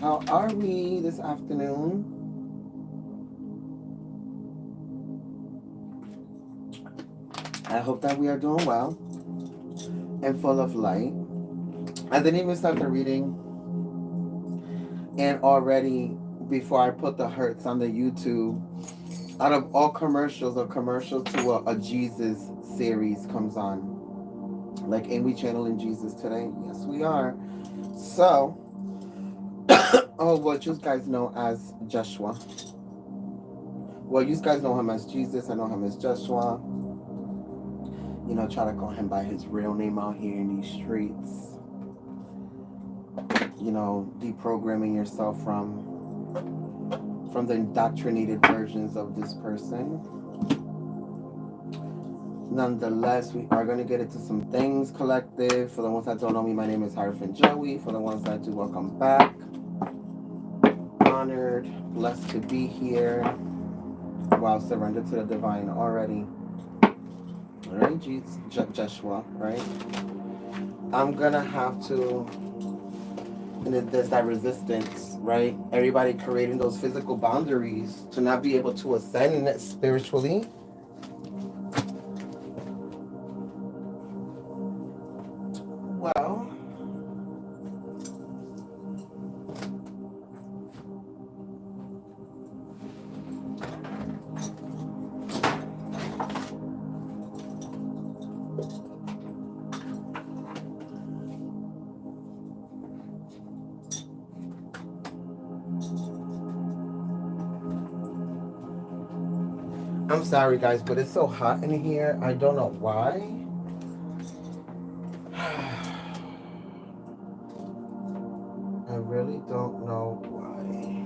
How are we this afternoon? I hope that we are doing well and full of light. I didn't even start the reading, and already before I put the hurts on the YouTube, out of all commercials, a commercial to a Jesus series comes on. Like, ain't we channeling Jesus today? Yes, we are. So, oh, what you guys know as Joshua. Well, you guys know him as Jesus. I know him as Joshua. You know, try to call him by his real name out here in these streets. You know, deprogramming yourself from the indoctrinated versions of this person. Nonetheless, we are going to get into some things collective. For the ones that don't know me, my name is Hierophant Joey. For the ones that do, welcome back. Honored, blessed to be here. Wow, surrender to the divine already. All right, Joshua, right? I'm going to have to, and there's that resistance, right? Everybody creating those physical boundaries to not be able to ascend spiritually. Well, I'm sorry, guys, but it's so hot in here. I don't know why. I really don't know why.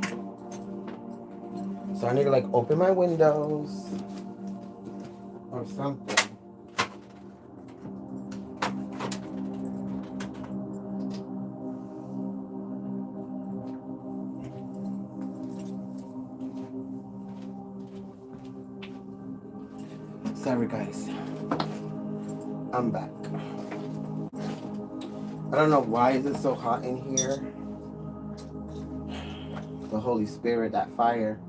So I need to like open my windows or something. Sorry, guys. I'm back. I don't know why is it so hot in here. The Holy Spirit, that fire.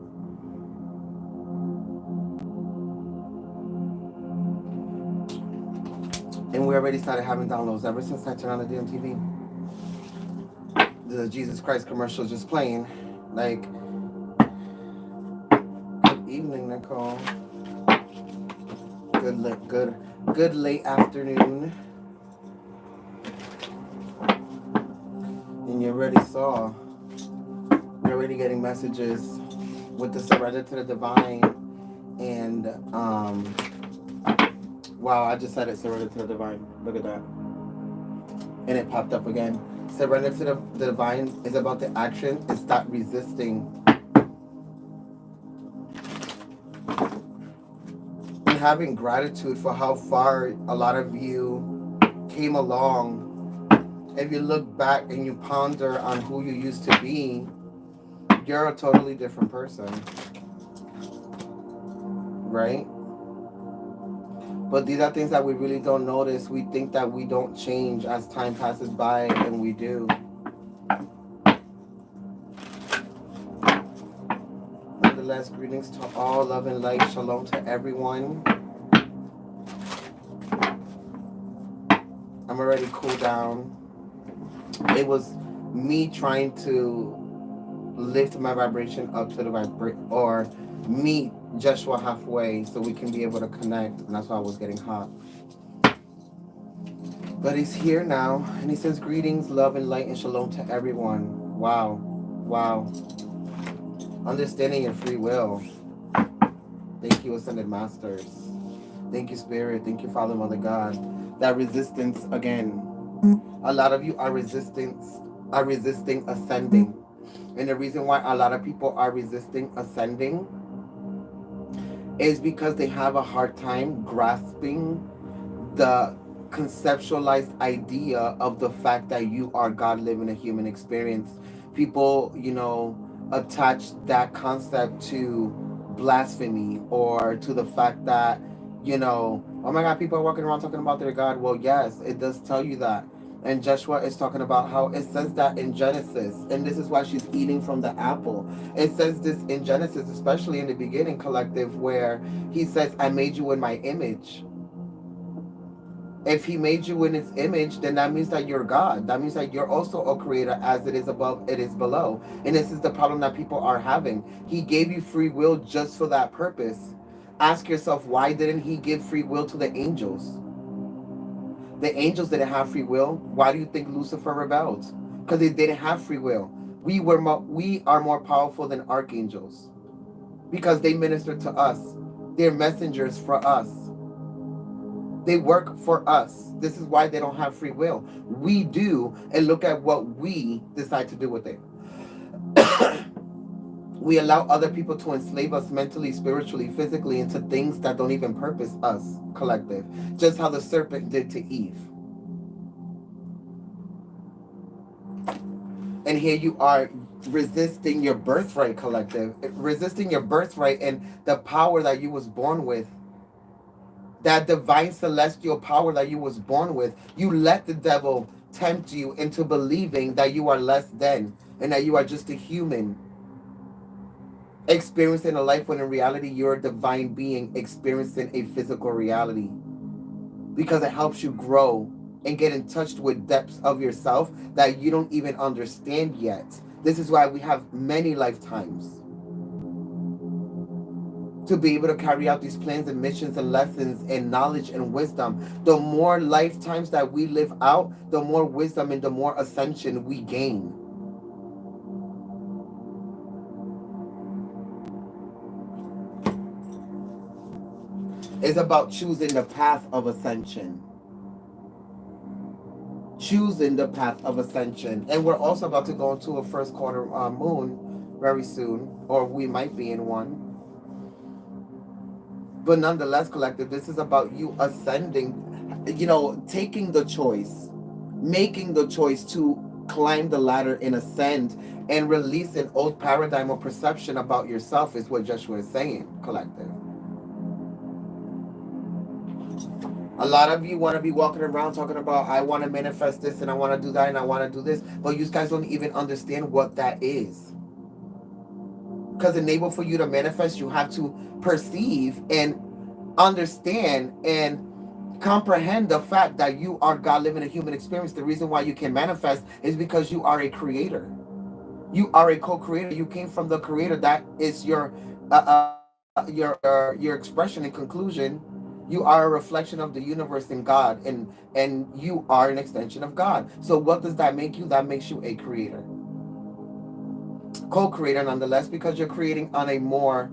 And we already started having downloads ever since I turned on the damn TV. The Jesus Christ commercial just playing. Like, good evening, Nicole. Good late afternoon. And you already saw. We're already getting messages with the surrender to the divine. And wow, I just said it, surrender to the divine. Look at that. And it popped up again. Surrender to the divine is about the action and stop resisting. And having gratitude for how far a lot of you came along. If you look back and you ponder on who you used to be, you're a totally different person. Right? But these are things that we really don't notice. We think that we don't change as time passes by, and we do. Nonetheless, greetings to all, love and light. Shalom to everyone. I'm already cooled down. It was me trying to lift my vibration up to the or meet Joshua halfway so we can be able to connect, and that's why I was getting hot. But he's here now, and he says greetings, love and light, and shalom to everyone. Wow. Understanding your free will. Thank you, Ascended Masters. Thank you, Spirit. Thank you, Father, Mother, God. That resistance again. A lot of you are resisting ascending. And the reason why a lot of people are resisting ascending is because they have a hard time grasping the conceptualized idea of the fact that you are God living a human experience. People, attach that concept to blasphemy or to the fact that, oh my God, people are walking around talking about their God. Well, yes, it does tell you that. And Joshua is talking about how it says that in Genesis, and this is why she's eating from the apple. It says this in Genesis, especially in the beginning, collective, where he says, I made you in my image. If he made you in his image, then that means that you're God. That means that you're also a creator. As it is above, it is below. And this is the problem that people are having. He gave you free will just for that purpose. Ask yourself, why didn't he give free will to the angels? The angels didn't have free will. Why do you think Lucifer rebelled? Because they didn't have free will. We are more powerful than archangels because they minister to us. They're messengers for us. They work for us. This is why they don't have free will. We do, and look at what we decide to do with it. We allow other people to enslave us mentally, spiritually, physically into things that don't even purpose us, collective. Just how the serpent did to Eve. And here you are resisting your birthright, collective. Resisting your birthright and the power that you was born with. That divine celestial power that you was born with. You let the devil tempt you into believing that you are less than and that you are just a human experiencing a life when in reality you're a divine being experiencing a physical reality, because it helps you grow and get in touch with depths of yourself that you don't even understand yet. This is why we have many lifetimes to be able to carry out these plans and missions and lessons and knowledge and wisdom. The more lifetimes that we live out, the more wisdom and the more ascension we gain. It's about choosing the path of ascension. Choosing the path of ascension. And we're also about to go into a first quarter moon very soon, or we might be in one. But nonetheless, collective, this is about you ascending, taking the choice, making the choice to climb the ladder and ascend and release an old paradigm or perception about yourself is what Yeshua is saying, collective. A lot of you want to be walking around talking about, I want to manifest this and I want to do that and I want to do this. But you guys don't even understand what that is. Because enable for you to manifest, you have to perceive and understand and comprehend the fact that you are God living a human experience. The reason why you can manifest is because you are a creator. You are a co-creator. You came from the creator. That is your expression and conclusion. You are a reflection of the universe and God, and you are an extension of God. So what does that make you? That makes you a creator. Co-creator nonetheless, because you're creating on a more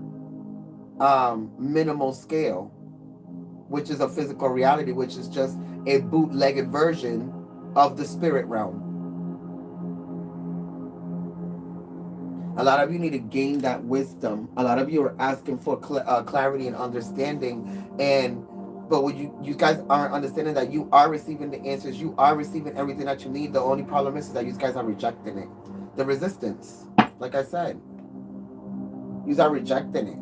minimal scale, which is a physical reality, which is just a bootlegged version of the spirit realm. A lot of you need to gain that wisdom. A lot of you are asking for clarity and understanding, but what you guys aren't understanding that you are receiving the answers. You are receiving everything that you need. The only problem is that you guys are rejecting it. The resistance, like I said, you are rejecting it.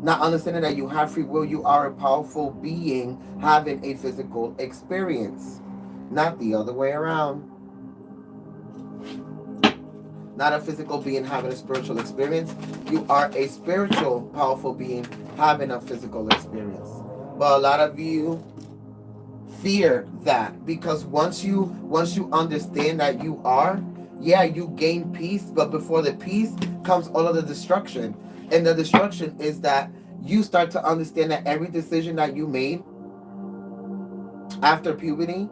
Not understanding that you have free will. You are a powerful being having a physical experience, not the other way around. Not a physical being having a spiritual experience. You are a spiritual, powerful being having a physical experience. But a lot of you fear that, because once you understand that you are, you gain peace, but before the peace comes all of the destruction. And the destruction is that you start to understand that every decision that you made after puberty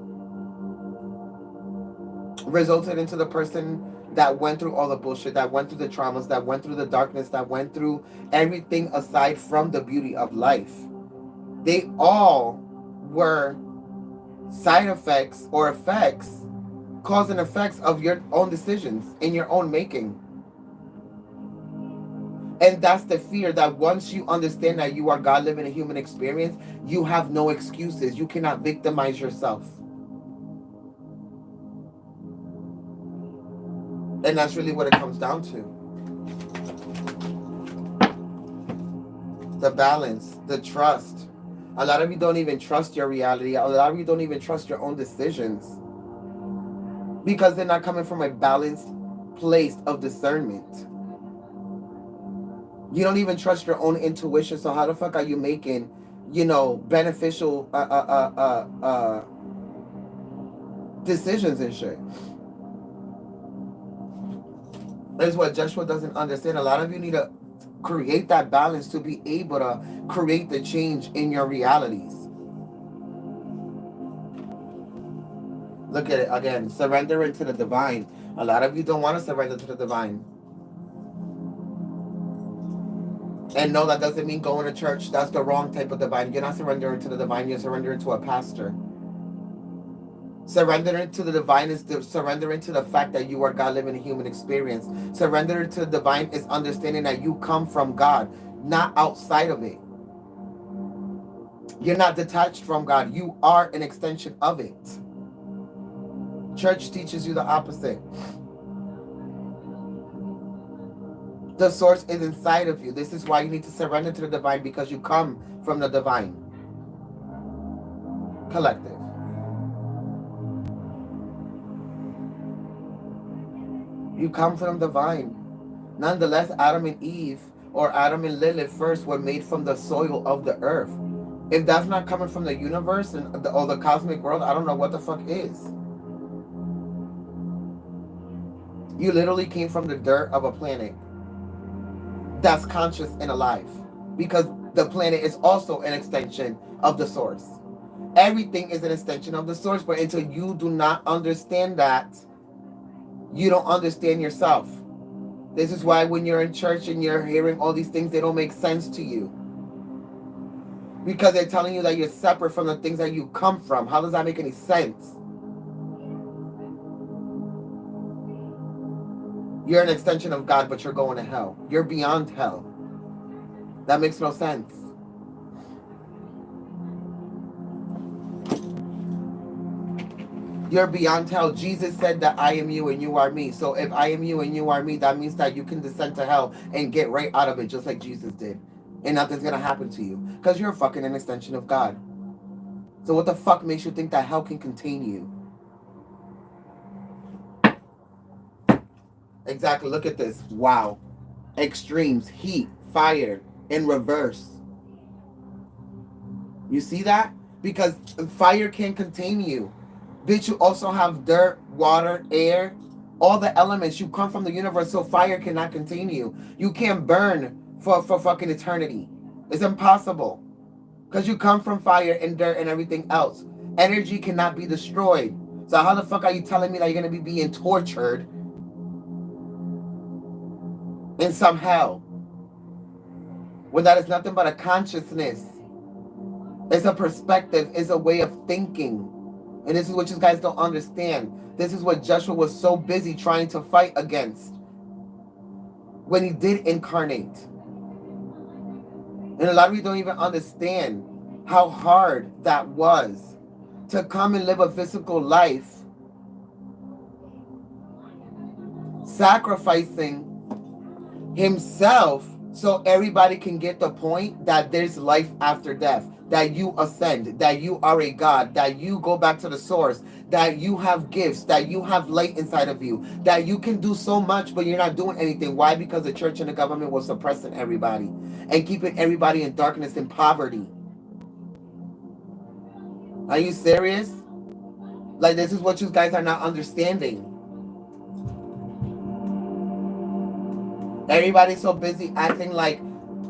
resulted into the person that went through all the bullshit, that went through the traumas, that went through the darkness, that went through everything aside from the beauty of life. They all were side effects or effects, cause and effects of your own decisions in your own making. And that's the fear, that once you understand that you are God living a human experience, you have no excuses. You cannot victimize yourself. And that's really what it comes down to. The balance, the trust. A lot of you don't even trust your reality. A lot of you don't even trust your own decisions. because they're not coming from a balanced place of discernment. You don't even trust your own intuition, so how the fuck are you making, beneficial decisions and shit? That's what Joshua doesn't understand. A lot of you need to create that balance to be able to create the change in your realities. Look at it again. Surrender into the divine. A lot of you don't want to surrender to the divine. And no, that doesn't mean going to church. That's the wrong type of divine. You're not surrendering to the divine. You're surrendering to a pastor. Surrendering to the divine is surrendering to the fact that you are God living a human experience. Surrendering to the divine is understanding that you come from God, not outside of it. You're not detached from God. You are an extension of it. Church teaches you the opposite. The source is inside of you. This is why you need to surrender to the divine, because you come from the divine. Collective. You come from the divine. Nonetheless, Adam and Eve, or Adam and Lilith first, were made from the soil of the earth. If that's not coming from the universe or the cosmic world, I don't know what the fuck is. You literally came from the dirt of a planet that's conscious and alive, because the planet is also an extension of the source. Everything is an extension of the source, but until you do not understand that, you don't understand yourself. This is why when you're in church and you're hearing all these things, they don't make sense to you, because they're telling you that you're separate from the things that you come from. How does that make any sense? You're an extension of God, but you're going to hell. You're beyond hell. That makes no sense. You're beyond hell. Jesus said that I am you and you are me. So if I am you and you are me, that means that you can descend to hell and get right out of it, just like Jesus did. And nothing's going to happen to you, because you're fucking an extension of God. So what the fuck makes you think that hell can contain you? Exactly. Look at this. Wow. Extremes. Heat. Fire. In reverse. You see that? Because fire can't contain you. Bitch, you also have dirt, water, air, all the elements. You come from the universe, so fire cannot contain you. You can't burn for fucking eternity. It's impossible. Because you come from fire and dirt and everything else. Energy cannot be destroyed. So how the fuck are you telling me that you're going to be being tortured in some hell, when that is nothing but a consciousness? It's a perspective, it's a way of thinking. And this is what you guys don't understand. This is what Joshua was so busy trying to fight against when he did incarnate. And a lot of you don't even understand how hard that was, to come and live a physical life, sacrificing himself so everybody can get the point that there's life after death, that you ascend, that you are a God, that you go back to the source, that you have gifts, that you have light inside of you, that you can do so much, but you're not doing anything. Why? Because the church and the government was suppressing everybody and keeping everybody in darkness and poverty. Are you serious? Like, this is what you guys are not understanding. Everybody's so busy acting like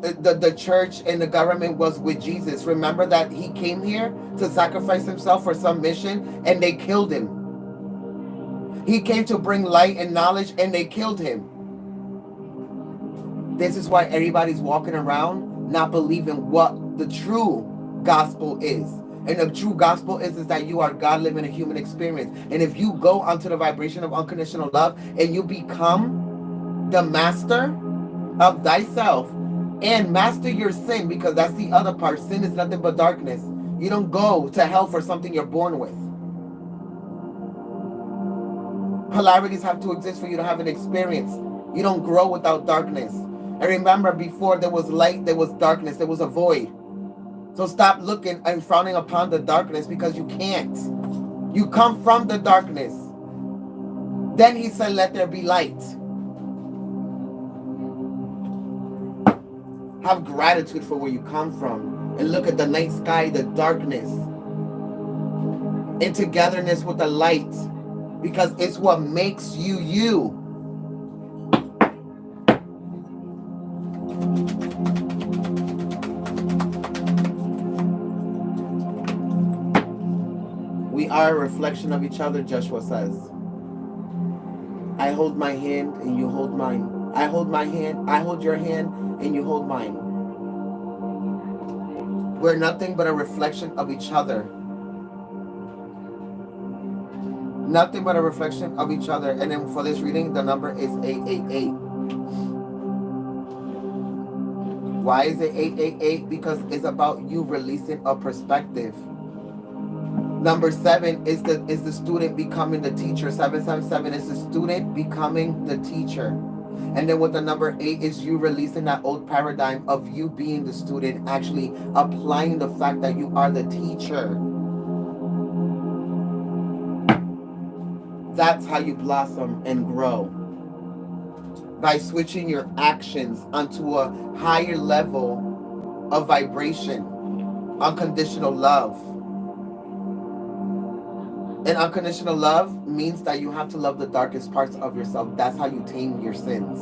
the church and the government was with Jesus. Remember that he came here to sacrifice himself for some mission, and they killed him. He came to bring light and knowledge, and they killed him. This is why everybody's walking around not believing what the true gospel is. And the true gospel is that you are God living a human experience. And if you go onto the vibration of unconditional love and you become the master of thyself and master your sin, because that's the other part. Sin is nothing but darkness. You don't go to hell for something you're born with. Polarities have to exist for you to have an experience. You don't grow without darkness. And remember, before there was light, there was darkness, there was a void. So stop looking and frowning upon the darkness, because you can't. You come from the darkness. Then he said, let there be light. Have gratitude for where you come from. And look at the night sky, the darkness. In togetherness with the light. Because it's what makes you you. We are a reflection of each other, Joshua says. I hold my hand and you hold mine. I hold my hand, I hold your hand and you hold mine. We're nothing but a reflection of each other. Nothing but a reflection of each other. And then for this reading, the number is 888. Why is it 888? Because it's about you releasing a perspective. Number 7 is the student becoming the teacher. 777 is the student becoming the teacher. And then with the number 8 is you releasing that old paradigm of you being the student, actually applying the fact that you are the teacher. That's how you blossom and grow. By switching your actions onto a higher level of vibration. Unconditional love. And unconditional love means that you have to love the darkest parts of yourself. That's how you tame your sins.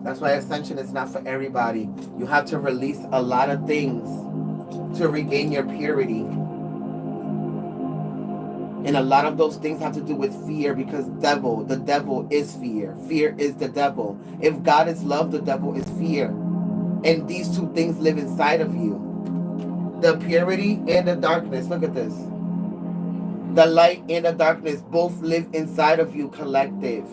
That's why ascension is not for everybody. You have to release a lot of things to regain your purity. And a lot of those things have to do with fear, because the devil is fear. Fear is the devil. If God is love, the devil is fear. And these two things live inside of you. The purity and the darkness. Look at this. The light and the darkness both live inside of you, collective.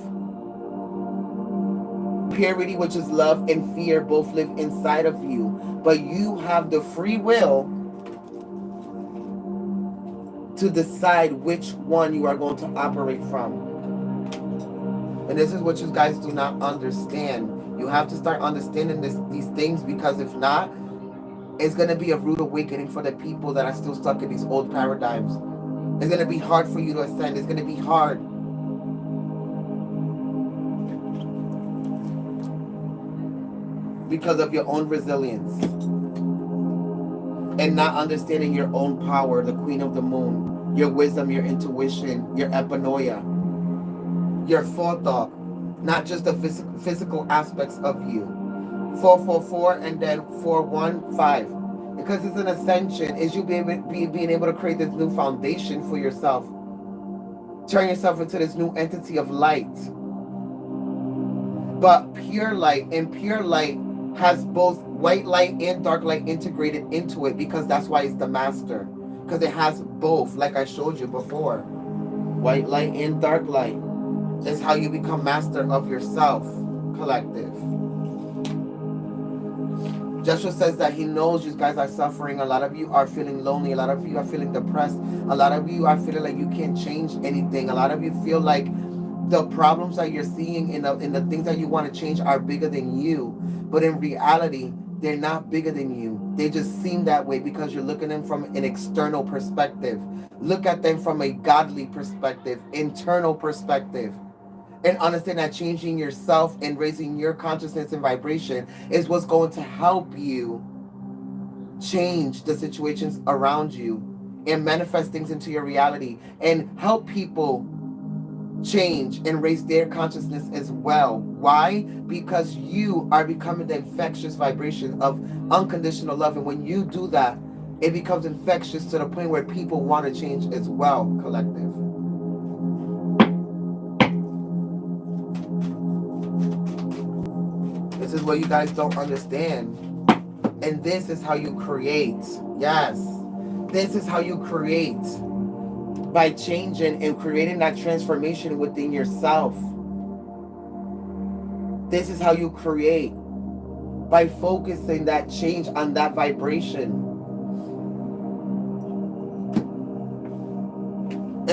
Purity, which is love, and fear both live inside of you. But you have the free will to decide which one you are going to operate from. And this is what you guys do not understand. You have to start understanding these things, because if not, it's going to be a rude awakening for the people that are still stuck in these old paradigms. It's going to be hard for you to ascend. It's going to be hard. Because of your own resilience. And not understanding your own power, the queen of the moon, your wisdom, your intuition, your epinoia, your forethought, not just the physical aspects of you. 444 and then 415. Because it's an ascension, is you being able to create this new foundation for yourself. Turn yourself into this new entity of light. But pure light, and pure light has both white light and dark light integrated into it, because that's why it's the master. Because it has both, like I showed you before. White light and dark light is how you become master of yourself, collective. Joshua says that he knows you guys are suffering. A lot of you are feeling lonely. A lot of you are feeling depressed. A lot of you are feeling like you can't change anything. A lot of you feel like the problems that you're seeing in the things that you want to change are bigger than you. But in reality, they're not bigger than you. They just seem that way because you're looking at them from an external perspective. Look at them from a godly perspective, internal perspective. And understand that changing yourself and raising your consciousness and vibration is what's going to help you change the situations around you and manifest things into your reality and help people change and raise their consciousness as well. Why? Because you are becoming the infectious vibration of unconditional love. And when you do that, it becomes infectious to the point where people want to change as well, collective. This is what you guys don't understand. And this is how you create. Yes. This is how you create. By changing and creating that transformation within yourself. This is how you create. By focusing that change on that vibration.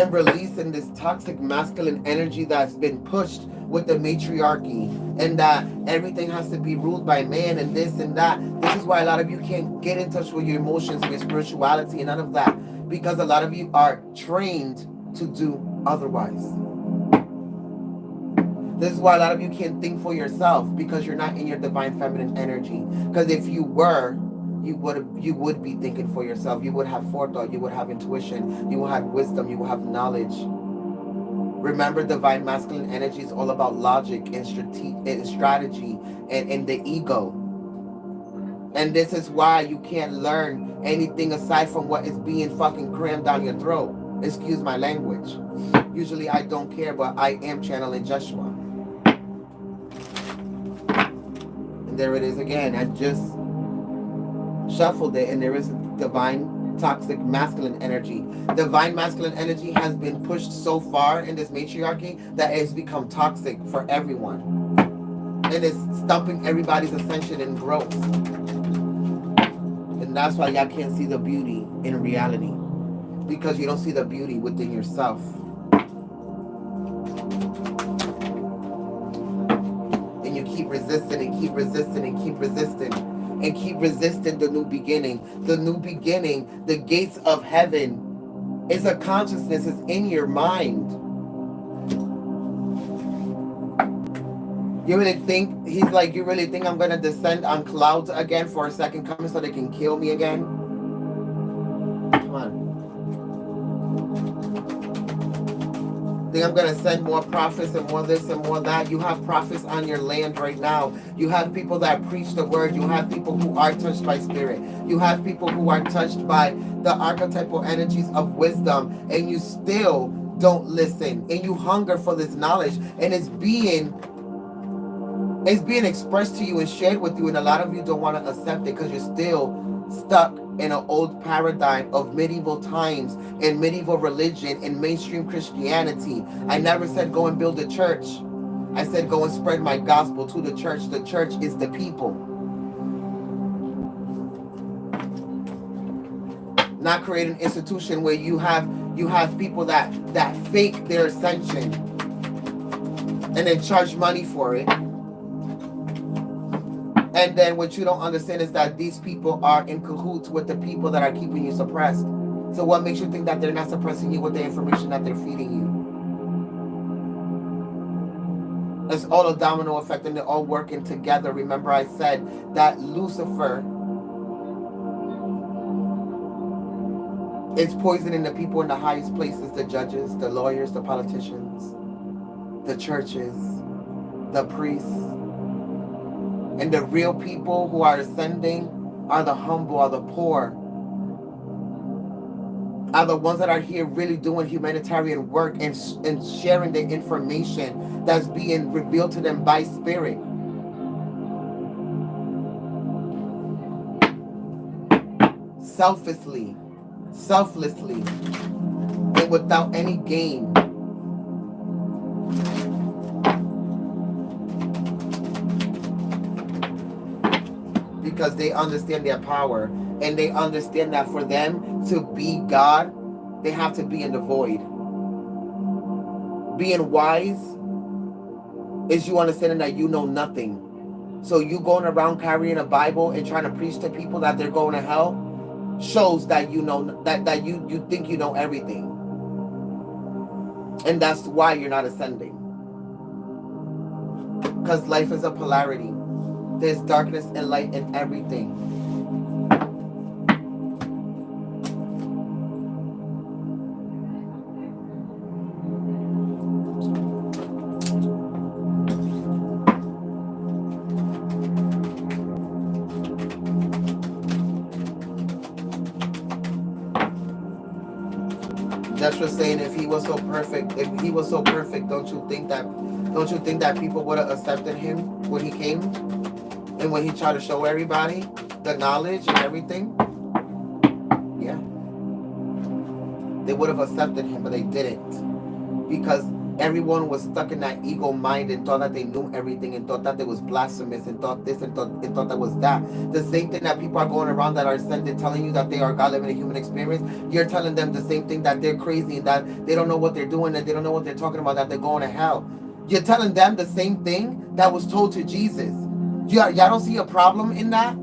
and releasing this toxic masculine energy that's been pushed with the matriarchy, and that everything has to be ruled by man and this and that. This is why a lot of you can't get in touch with your emotions and your spirituality and none of that, because a lot of you are trained to do otherwise. This is why a lot of you can't think for yourself, because you're not in your divine feminine energy. Because if you were, you would be thinking for yourself. You would have forethought. You would have intuition. You would have wisdom. You would have knowledge. Remember, divine masculine energy is all about logic and strategy and the ego. And this is why you can't learn anything aside from what is being fucking crammed down your throat. Excuse my language. Usually I don't care, but I am channeling Yeshua. And there it is again. I just shuffled it, and there is divine toxic masculine energy. Divine masculine energy has been pushed so far in this matriarchy that it has become toxic for everyone. And it's stumping everybody's ascension and growth. And that's why y'all can't see the beauty in reality. Because you don't see the beauty within yourself. And you keep resisting and keep resisting and keep resisting. And keep resisting the new beginning. The new beginning, the gates of heaven, is a consciousness, is in your mind. You really think, he's like, you really think I'm going to descend on clouds again for a second coming so they can kill me again? Come on. Think I'm going to send more prophets and more this and more that? You have prophets on your land right now. You have people that preach the word. You have people who are touched by spirit. You have people who are touched by the archetypal energies of wisdom, and you still don't listen, and you hunger for this knowledge, and it's being expressed to you and shared with you, and a lot of you don't want to accept it because you're still stuck in an old paradigm of medieval times and medieval religion and mainstream Christianity. I never said go and build a church. I said go and spread my gospel to the church. The church is the people. Not create an institution where you have people that fake their ascension and then charge money for it. And then what you don't understand is that these people are in cahoots with the people that are keeping you suppressed. So what makes you think that they're not suppressing you with the information that they're feeding you? It's all a domino effect, and they're all working together. Remember I said that Lucifer is poisoning the people in the highest places, the judges, the lawyers, the politicians, the churches, the priests. And the real people who are ascending are the humble, are the poor, are the ones that are here really doing humanitarian work and sharing the information that's being revealed to them by spirit. Selflessly, and without any gain. Because they understand their power, and they understand that for them to be God, they have to be in the void. Being wise is you understanding that you know nothing. So you going around carrying a Bible and trying to preach to people that they're going to hell shows that you know that you think you know everything. And that's why you're not ascending. Because life is a polarity. There's darkness and light in everything. That's just saying, if he was so perfect, don't you think that people would have accepted him when he came? And when he tried to show everybody the knowledge and everything? Yeah. They would have accepted him, but they didn't. Because Everyone was stuck in that ego mind and thought that they knew everything and thought that it was blasphemous and thought this and thought that was that. The same thing that people are going around that are ascended telling you that they are God living a human experience, you're telling them the same thing, that they're crazy and that they don't know what they're doing, that they don't know what they're talking about, that they're going to hell. You're telling them the same thing that was told to Jesus. Y'all don't see a problem in that?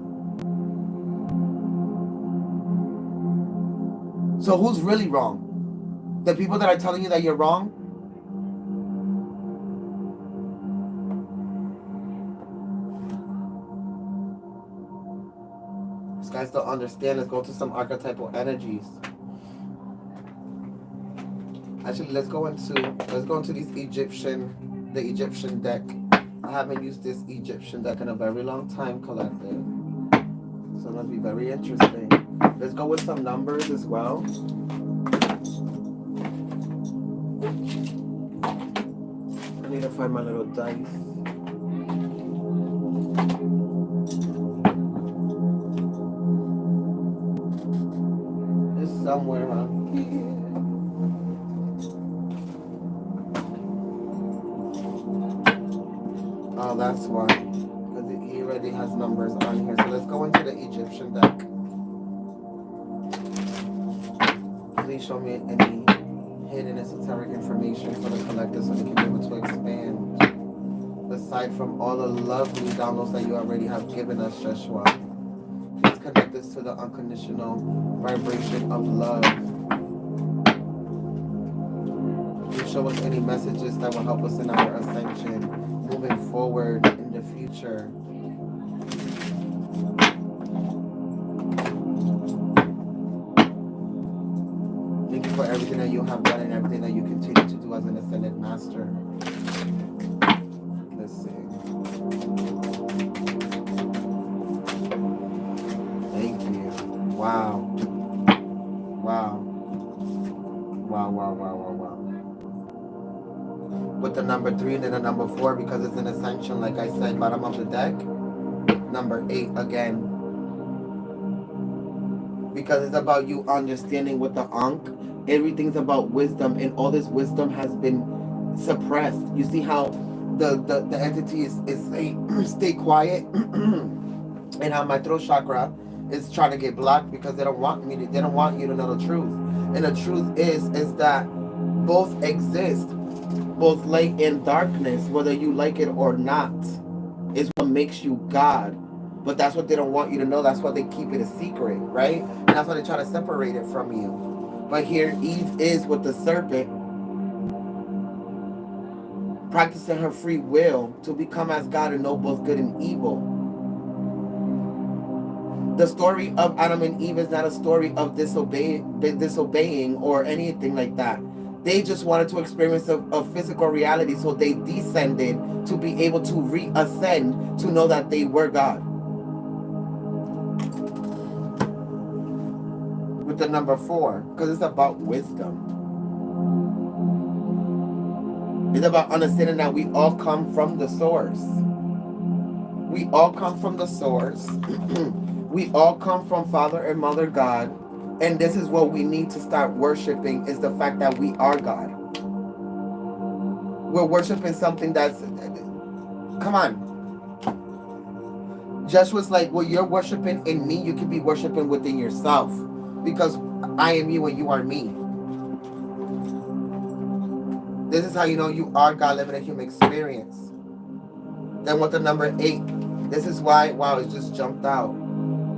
So who's really wrong? The people that are telling you that you're wrong? These guys don't understand. Let's go to some archetypal energies. Actually, let's go into the Egyptian deck. I haven't used this Egyptian deck in a very long time, collective. So it must be very interesting. Let's go with some numbers as well. I need to find my little dice. It's somewhere around here. Oh, that's why. Because he already has numbers on here. So let's go into the Egyptian deck. Please show me any hidden esoteric information for the collector so they can be able to expand. Aside from all the lovely downloads that you already have given us, Yeshua. Please connect us to the unconditional vibration of love. Please show us any messages that will help us in our ascension, moving forward in the future. Thank you for everything that you have done and everything that you continue to do as an ascended master. Let's see. Thank you. Wow. Wow. Wow, wow, wow, wow, wow. With the number 3 and then the number 4, because it's an ascension, like I said, bottom of the deck. Number 8 again. Because it's about you understanding with the Ankh. Everything's about wisdom, and all this wisdom has been suppressed. You see how the entity is saying stay quiet, and how my throat chakra is trying to get blocked because they don't want you to know the truth. And the truth is that both exist, both light and darkness, whether you like it or not, is what makes you God. But that's what they don't want you to know. That's why they keep it a secret, right? And that's why they try to separate it from you. But here Eve is with the serpent, practicing her free will to become as God and know both good and evil. The story of Adam and Eve is not a story of disobeying or anything like that. They just wanted to experience a physical reality, so they descended to be able to reascend to know that they were God. With the number 4, because it's about wisdom. It's about understanding that we all come from the source. We all come from the source. We all come from Father and Mother God. And this is what we need to start worshiping, is the fact that we are God. We're worshiping something that's... Come on. Joshua's like, well, you're worshiping in me, you can be worshiping within yourself. Because I am you and you are me. This is how you know you are God living a human experience. Then with the number 8, this is why, wow, it just jumped out.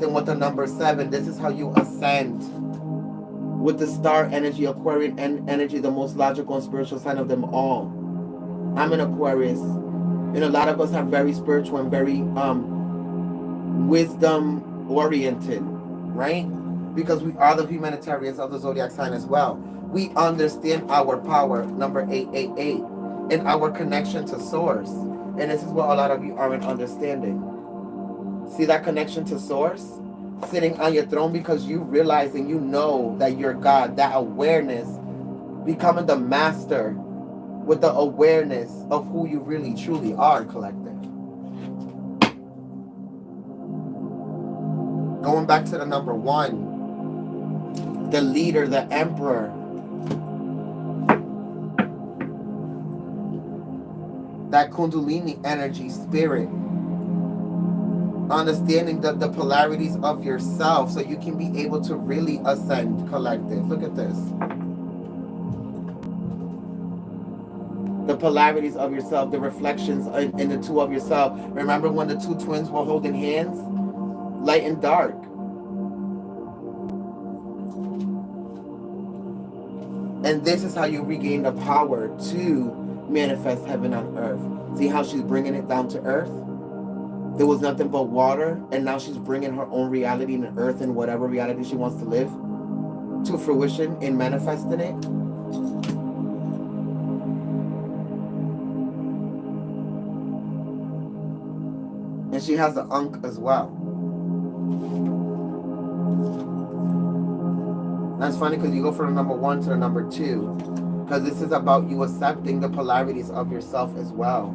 Then with the number 7, this is how you ascend. With the star energy, Aquarian energy, the most logical and spiritual sign of them all. I'm an Aquarius. And a lot of us are very spiritual and very wisdom oriented, right? Because we are the humanitarians of the zodiac sign as well. We understand our power, number 888, and our connection to source. And this is what a lot of you aren't understanding. See that connection to source? Sitting on your throne because you realize and you know that you're God. That awareness, becoming the master with the awareness of who you really truly are, collective. Going back to the number 1, the leader, the emperor. that Kundalini energy spirit, understanding the polarities of yourself so you can be able to really ascend collective. Look at this. The polarities of yourself, the reflections in the two of yourself. Remember when the two twins were holding hands? Light and dark. And this is how you regain the power to manifest heaven on earth. See how she's bringing it down to earth? There was nothing but water, and now she's bringing her own reality in earth and whatever reality she wants to live to fruition in manifesting it. And she has the Ankh as well. That's funny because you go from the number 1 to the number 2. Because this is about you accepting the polarities of yourself as well.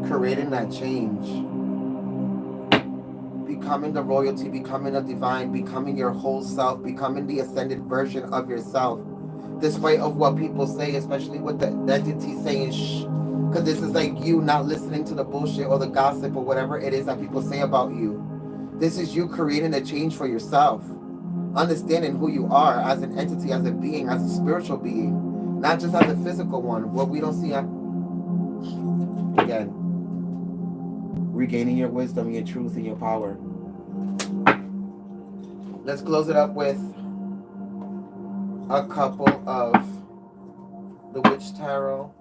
Creating that change. Becoming the royalty, becoming the divine, becoming your whole self, becoming the ascended version of yourself. Despite of what people say, especially with the entity saying shh. Because this is like you not listening to the bullshit or the gossip or whatever it is that people say about you. This is you creating a change for yourself. Understanding who you are as an entity, as a being, as a spiritual being. Not just as a physical one. What we don't see again. Regaining your wisdom, your truth, and your power. Let's close it up with a couple of the Witch Tarot.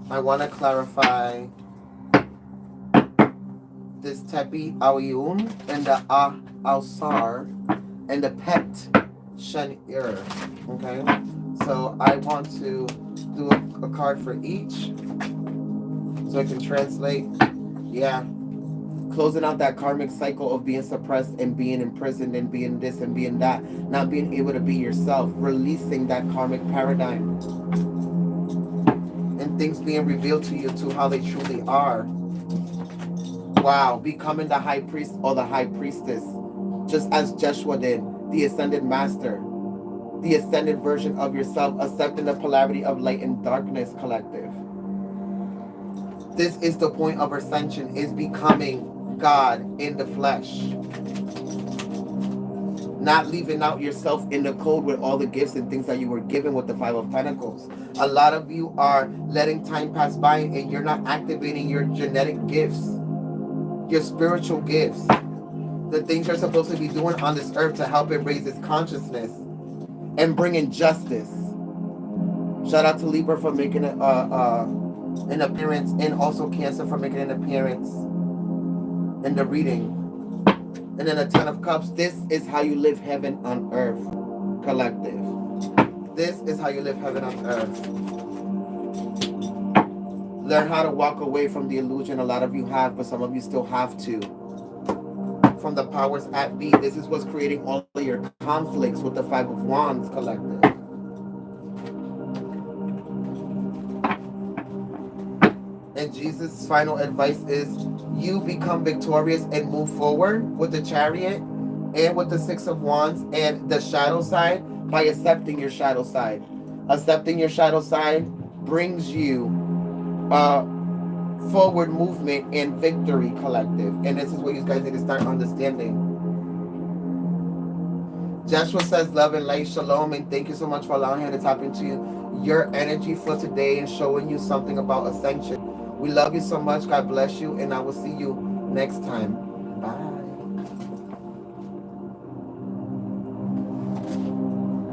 I want to clarify this Tepi Aoyun and the Alsar and the Pet Shenir. Okay? So I want to do a card for each so I can translate. Yeah. Closing out that karmic cycle of being suppressed and being imprisoned and being this and being that. Not being able to be yourself. Releasing that karmic paradigm. And things being revealed to you to how they truly are. Wow. Becoming the high priest or the high priestess. Just as Yeshua did. The ascended master. The ascended version of yourself. Accepting the polarity of light and darkness collective. This is the point of ascension. Is becoming God in the flesh. Not leaving out yourself in the code with all the gifts and things that you were given with the 5 of Pentacles. A lot of you are letting time pass by and you're not activating your genetic gifts. Your spiritual gifts. The things you're supposed to be doing on this earth to help it raise its consciousness. And bring in justice. Shout out to Libra for making an appearance. And also Cancer for making an appearance in the reading. And then the 10 of Cups. This is how you live heaven on earth, collective. This is how you live heaven on earth. Learn how to walk away from the illusion. A lot of you have, but some of you still have to. From the powers at be. This is what's creating all of your conflicts with the 5 of Wands, collective. And Jesus' final advice is you become victorious and move forward with the Chariot and with the 6 of Wands and the shadow side by accepting your shadow side. Accepting your shadow side brings you forward movement and victory, collective. And this is what you guys need to start understanding. Joshua says love and light, shalom, and thank you so much for allowing him to tap into your energy for today and showing you something about ascension. We love you so much. God bless you, and I will see you next time.